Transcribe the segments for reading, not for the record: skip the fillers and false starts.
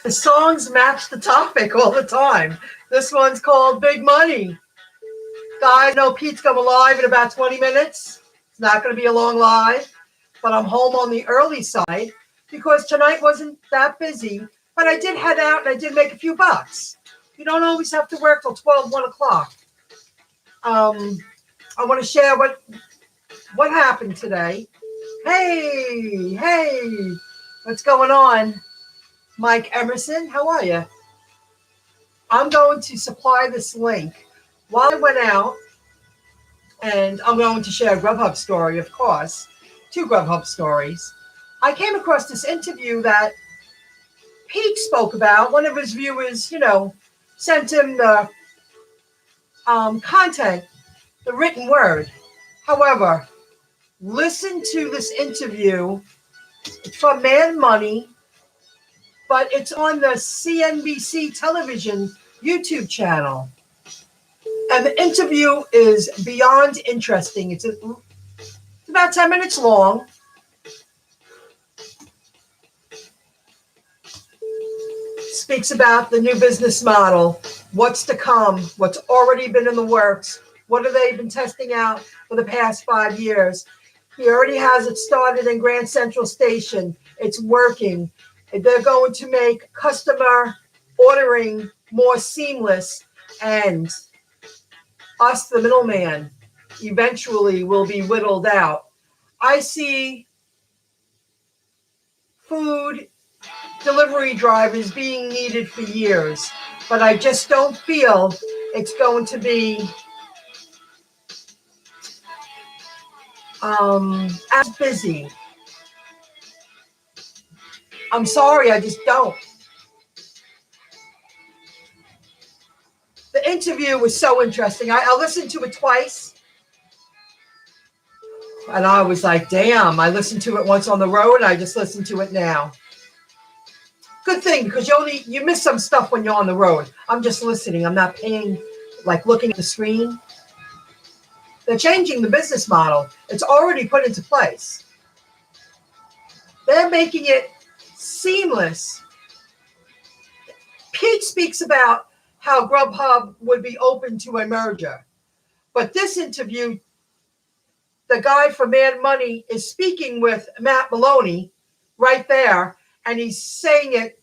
The songs match the topic all the time. This one's called Big Money. Guys, I know Pete's going live in about 20 minutes. It's not going to be a long live, but I'm home on the early side because tonight wasn't that busy. But I did head out and I did make a few bucks. You don't always have to work till 12, 1 o'clock. I want to share what happened today. Hey, what's going on? Mike Emerson, how are you? I'm going to supply this link. While I went out, and I'm going to share a GrubHub story, of course, 2 GrubHub stories. I came across this interview that Pete spoke about. One of his viewers, sent him the content, the written word. However, listen to this interview. It's from Man Money, but it's on the CNBC television YouTube channel. And the interview is beyond interesting. It's about 10 minutes long. Speaks about the new business model, what's to come, what's already been in the works, what have they been testing out for the past 5 years. He already has it started in Grand Central Station. It's working. They're going to make customer ordering more seamless, and us, the middleman, eventually will be whittled out. I see food delivery drivers being needed for years, but I just don't feel it's going to be as busy. I'm sorry, I just don't. The interview was so interesting. I listened to it twice, and I was like, damn, I listened to it once on the road, and I just listened to it now. Good thing, because you miss some stuff when you're on the road. I'm just listening. I'm not paying, looking at the screen. They're changing the business model. It's already put into place. They're making it seamless. Pete speaks about how GrubHub would be open to a merger. But this interview, the guy from Man Money is speaking with Matt Maloney right there, and he's saying it.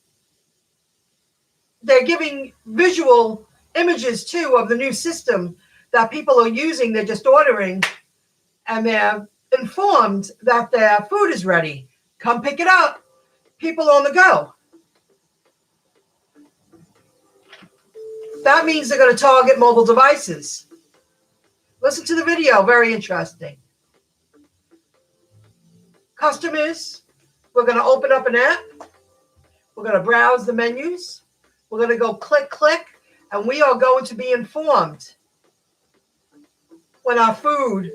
They're giving visual images, too, of the new system that people are using. They're just ordering, and they're informed that their food is ready. Come pick it up. People on the go. That means they're going to target mobile devices. Listen to the video. Very interesting. Customers, we're going to open up an app. We're going to browse the menus. We're going to go click, and we are going to be informed when our food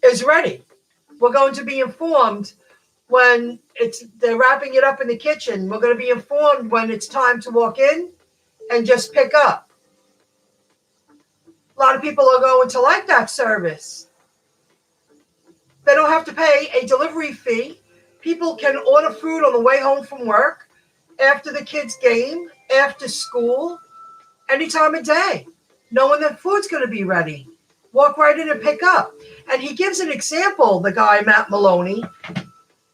is ready. We're going to be informed when they're wrapping it up in the kitchen. We're going to be informed when it's time to walk in and just pick up. A lot of people are going to like that service. They don't have to pay a delivery fee. People can order food on the way home from work, after the kids' game, after school, any time of day, knowing that food's going to be ready. Walk right in and pick up. And he gives an example, the guy, Matt Maloney,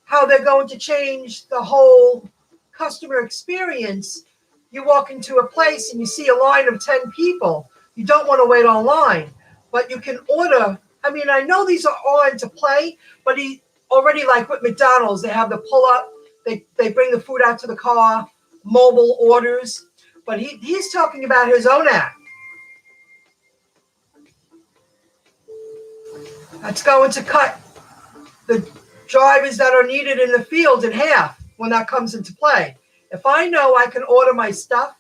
how they're going to change the whole customer experience. You walk into a place and you see a line of 10 people. You don't want to wait online, but you can order. I mean, I know these are on to play, but he already, like with McDonald's, they have the pull up. They bring the food out to the car, mobile orders. But he's talking about his own app. That's going to cut the drivers that are needed in the field in half when that comes into play. If I know I can order my stuff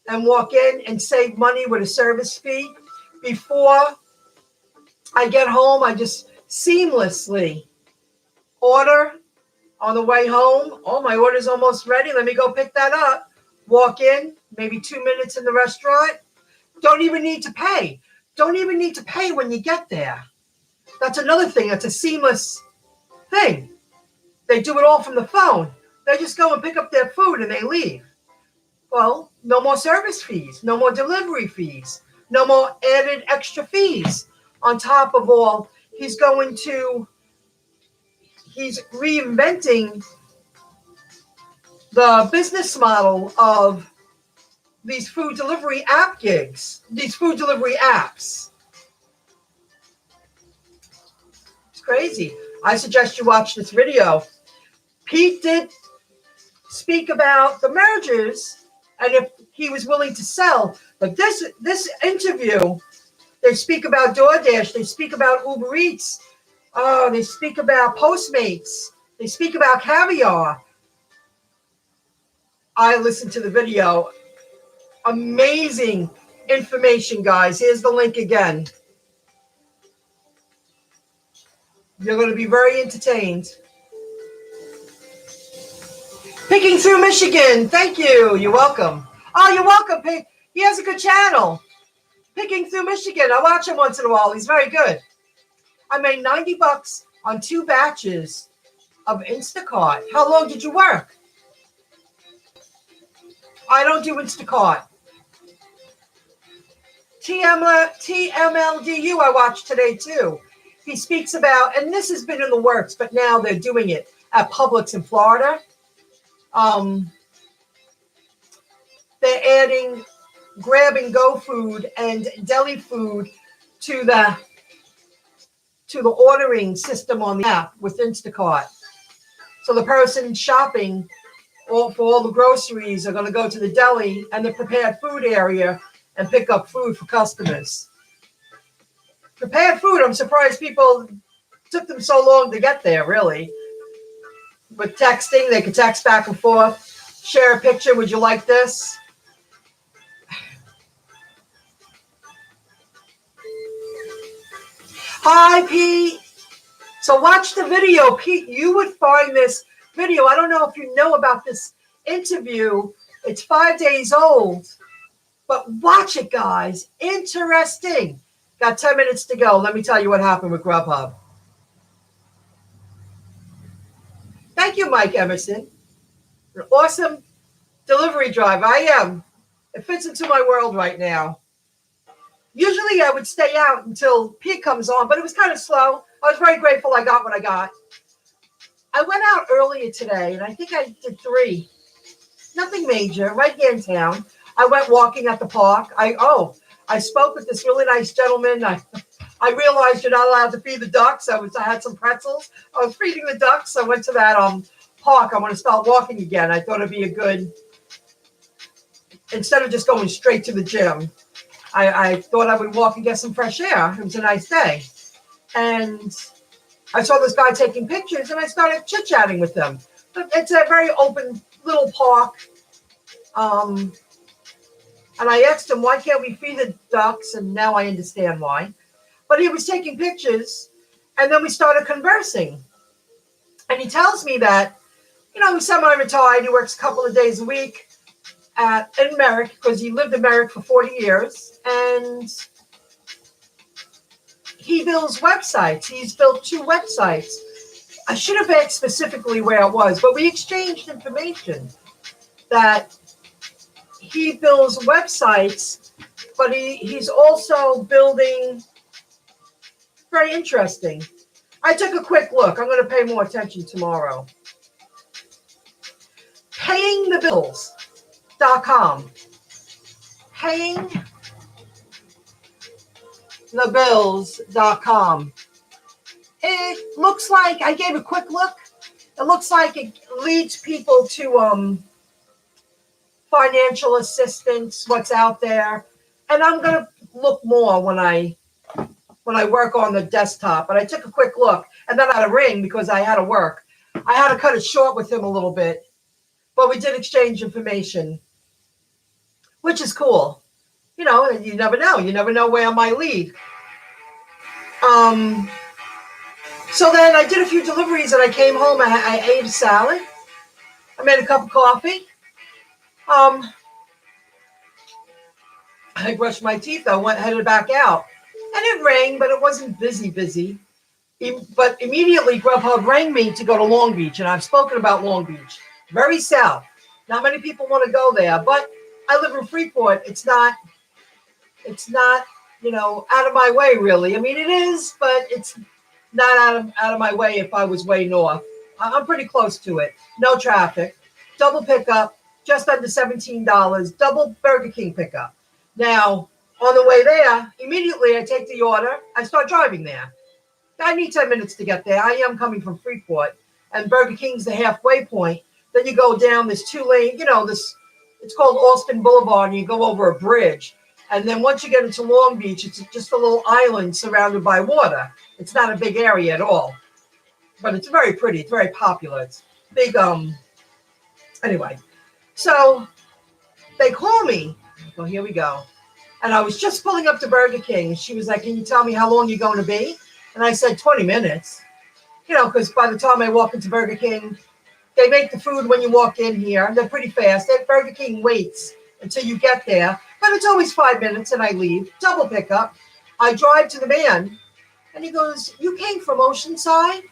and walk in and save money with a service fee before I get home, I just seamlessly order on the way home. Oh, my order's almost ready. Let me go pick that up. Walk in, maybe 2 minutes in the restaurant. Don't even need to pay. Don't even need to pay when you get there. That's another thing. That's a seamless thing. They do it all from the phone. They just go and pick up their food and they leave. Well, no more service fees, no more delivery fees, no more added extra fees. On top of all, he's reinventing the business model of these food delivery app gigs, these food delivery apps. It's crazy. I suggest you watch this video. Pete did speak about the mergers and if he was willing to sell. But this interview, they speak about DoorDash, they speak about Uber Eats, they speak about Postmates, they speak about caviar. I listened to the video. Amazing information, guys. Here's the link again. You're going to be very entertained. Picking Through Michigan. Thank you. You're welcome. Oh, you're welcome, Pig. He has a good channel. Picking Through Michigan. I watch him once in a while. He's very good. I made $90 on 2 batches of Instacart. How long did you work? I don't do Instacart. TMLDU I watched today too. He speaks about, and this has been in the works, but now they're doing it at Publix in Florida. They're adding grab and go food and deli food to the ordering system on the app with Instacart. So the person shopping for all the groceries are going to go to the deli and the prepared food area and pick up food for customers. Prepared food, I'm surprised people took them so long to get there, really. With texting, they could text back and forth, share a picture, would you like this? Hi, Pete. So watch the video. Pete, you would find this video. I don't know if you know about this interview. It's 5 days old. But watch it, guys. Interesting. Got 10 minutes to go. Let me tell you what happened with GrubHub. Thank you, Mike Emerson. An awesome delivery drive. I am. It fits into my world right now. Usually I would stay out until Pete comes on, but it was kind of slow. I was very grateful I got what I got. I went out earlier today, and I think I did 3. Nothing major, right here in town. I went walking at the park. I spoke with this really nice gentleman. I realized you're not allowed to feed the ducks. I had some pretzels. I was feeding the ducks. I went to that park. I want to start walking again. I thought it'd be a good, instead of just going straight to the gym, I thought I would walk and get some fresh air. It was a nice day. And I saw this guy taking pictures, and I started chit-chatting with him. It's a very open little park. And I asked him, why can't we feed the ducks? And now I understand why. But he was taking pictures, and then we started conversing. And he tells me that, he's semi-retired. He works a couple of days a week in Merrick, because he lived in Merrick for 40 years. And he builds websites. He's built 2 websites. I should have asked specifically where it was, but we exchanged information that he builds websites, but he's also building, very interesting. I took a quick look. I'm going to pay more attention tomorrow. Payingthebills.com. Payingthebills.com. It looks like, I gave a quick look. It looks like it leads people to financial assistance, what's out there. And I'm going to look more when I work on the desktop. But I took a quick look, and then I had to ring because I had to work. I had to cut it short with him a little bit. But we did exchange information, which is cool. You never know. You never know where I might lead. So then I did a few deliveries, and I came home. I ate a salad. I made a cup of coffee. I brushed my teeth. I headed back out. And it rang, but it wasn't busy. But immediately GrubHub rang me to go to Long Beach. And I've spoken about Long Beach. Very south. Not many people want to go there. But I live in Freeport. It's not, out of my way really. I mean, it is, but it's not out of my way if I was way north. I'm pretty close to it. No traffic. Double pickup, just under $17. Double Burger King pickup. Now, on the way there, immediately I take the order. I start driving there. I need 10 minutes to get there. I am coming from Freeport, and Burger King's the halfway point. Then you go down this 2-lane, it's called Austin Boulevard, and you go over a bridge. And then once you get into Long Beach, it's just a little island surrounded by water. It's not a big area at all, but it's very pretty. It's very popular. It's big. Anyway, so they call me. Oh, here we go. And I was just pulling up to Burger King, and she was like, "Can you tell me how long you're going to be?" And I said, 20 minutes. Because by the time I walk into Burger King, they make the food when you walk in here. They're pretty fast. Burger King waits until you get there. But it's always 5 minutes, and I leave. Double pickup. I drive to the man, and he goes, "You came from Oceanside?"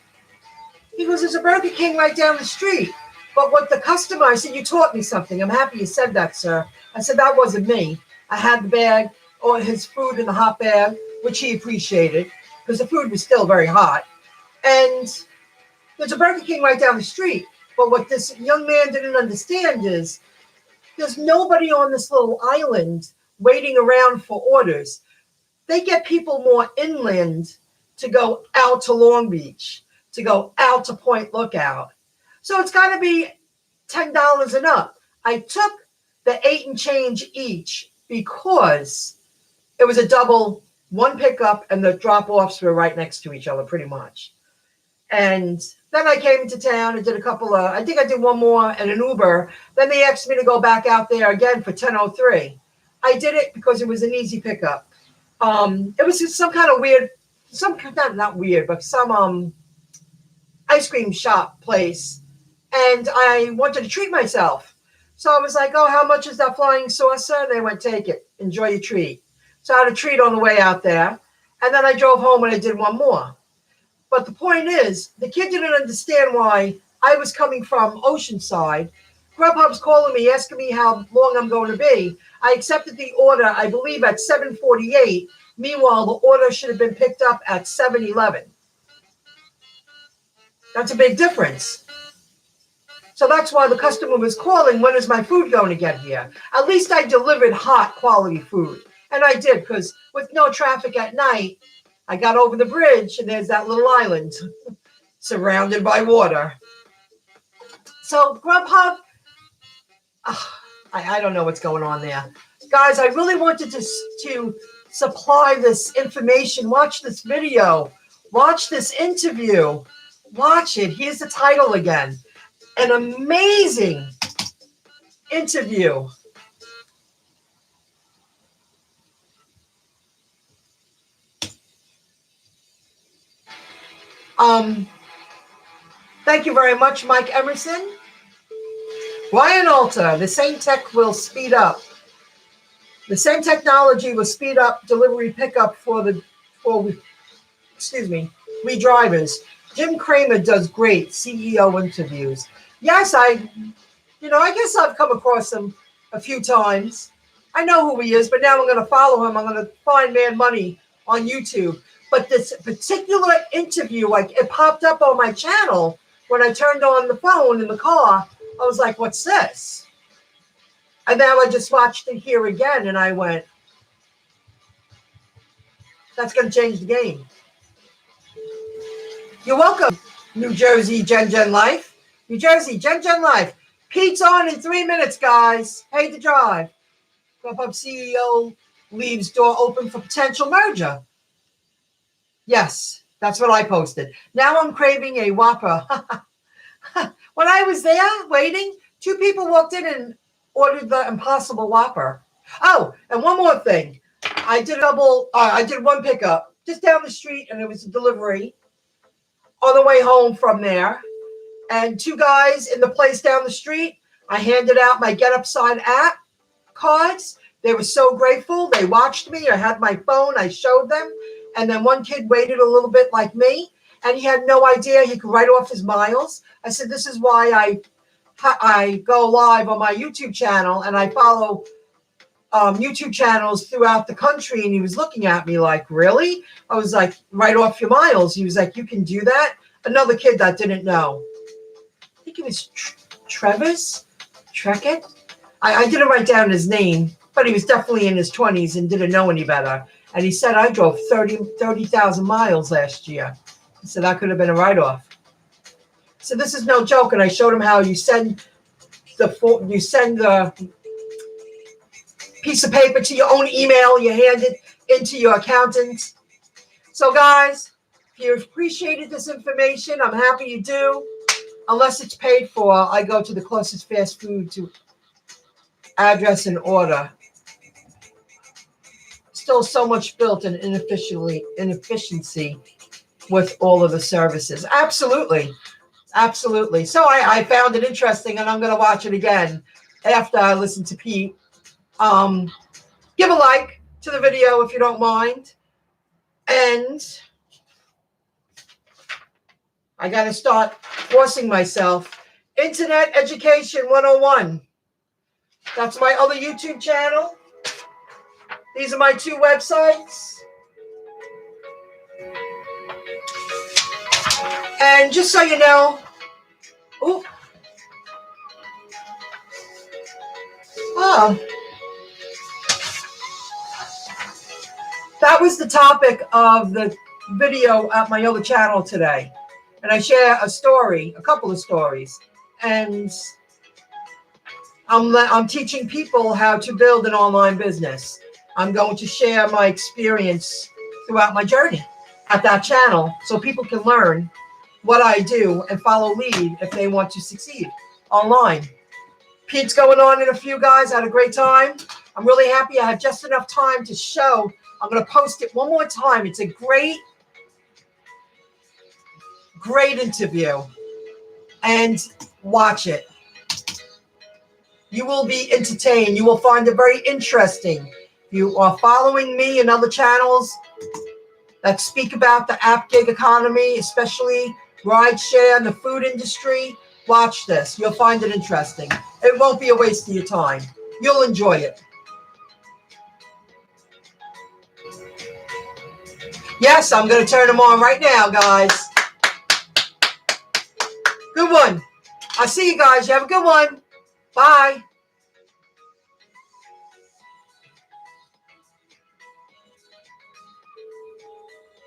He goes, "There's a Burger King right down the street." But what the customer, I said, "You taught me something. I'm happy you said that, sir." I said, "That wasn't me. I had the bag, or his food in the hot bag," which he appreciated, because the food was still very hot. And there's a Burger King right down the street. But what this young man didn't understand is there's nobody on this little island waiting around for orders. They get people more inland to go out to Long Beach, to go out to Point Lookout. So it's got to be $10 and up. I took the 8 and change each because it was a double, one pickup, and the drop-offs were right next to each other pretty much. And then I came into town and did a couple of, I think I did one more and an Uber. Then they asked me to go back out there again for 10:03. I did it because it was an easy pickup. It was just some kind of weird, not weird, but some ice cream shop place. And I wanted to treat myself. So I was like, "Oh, how much is that flying saucer?" And they went, "Take it. Enjoy your treat." So I had a treat on the way out there. And then I drove home and I did one more. But the point is, the kid didn't understand why I was coming from Oceanside. GrubHub's calling me, asking me how long I'm going to be. I accepted the order, I believe, at 7:48. Meanwhile, the order should have been picked up at 7:11. That's a big difference. So that's why the customer was calling, "When is my food going to get here?" At least I delivered hot quality food. And I did, because with no traffic at night, I got over the bridge, and there's that little island surrounded by water. So GrubHub, I don't know what's going on there. Guys, I really wanted to supply this information. Watch this video. Watch this interview. Watch it. Here's the title again. An amazing interview. Thank you very much, Mike Emerson. Ryan Alta, the same tech will speed up. The same technology will speed up delivery pickup for we drivers. Jim Cramer does great CEO interviews. Yes, I guess I've come across him a few times. I know who he is, but now I'm going to follow him. I'm going to find Man Money on YouTube. But this particular interview, like, it popped up on my channel when I turned on the phone in the car. I was like, "What's this?" And now I just watched it here again, and I went, "That's going to change the game." You're welcome, New Jersey Gen Life. New Jersey Gen Life. Pete's on in 3 minutes, guys. Paid to drive. GrubHub CEO leaves door open for potential merger. Yes, that's what I posted. Now I'm craving a Whopper. When I was there waiting, 2 people walked in and ordered the Impossible Whopper. Oh, and one more thing. I did one pickup just down the street, and it was a delivery on the way home from there. And 2 guys in the place down the street, I handed out my Get Upside app cards. They were so grateful. They watched me. I had my phone. I showed them. And then one kid waited a little bit like me, and he had no idea he could write off his miles. I said, "This is why I go live on my YouTube channel, and I follow YouTube channels throughout the country, and he was looking at me like, really? I was like, write off your miles. He was like, you can do that? Another kid that didn't know. I think it was Trevis Treckett. I didn't write down his name, but he was definitely in his 20s and didn't know any better. And he said, I drove 30,000 miles last year. He said, that could have been a write-off. So this is no joke. And I showed him how you send the piece of paper to your own email. You hand it into your accountant. So guys, if you appreciated this information, I'm happy you do. Unless it's paid for, I go to the closest fast food to address and order. Still so much built in inefficiency with all of the services. Absolutely. Absolutely. So I found it interesting, and I'm going to watch it again after I listen to Pete. Give a like to the video if you don't mind. And I got to start forcing myself. Internet Education 101. That's my other YouTube channel. These are my two websites. And just so you know, that was the topic of the video at my other channel today. And I share a couple of stories. And I'm teaching people how to build an online business. I'm going to share my experience throughout my journey at that channel so people can learn what I do and follow lead if they want to succeed online. Pete's going on in a few, guys. I had a great time. I'm really happy I have just enough time to show. I'm going to post it one more time. It's a great interview. And watch it. You will be entertained. You will find it very interesting. You are following me and other channels that speak about the app gig economy, especially rideshare and the food industry. Watch this. You'll find it interesting. It won't be a waste of your time. You'll enjoy it. Yes, I'm going to turn them on right now, guys. Good one. I'll see you guys. You have a good one. Bye.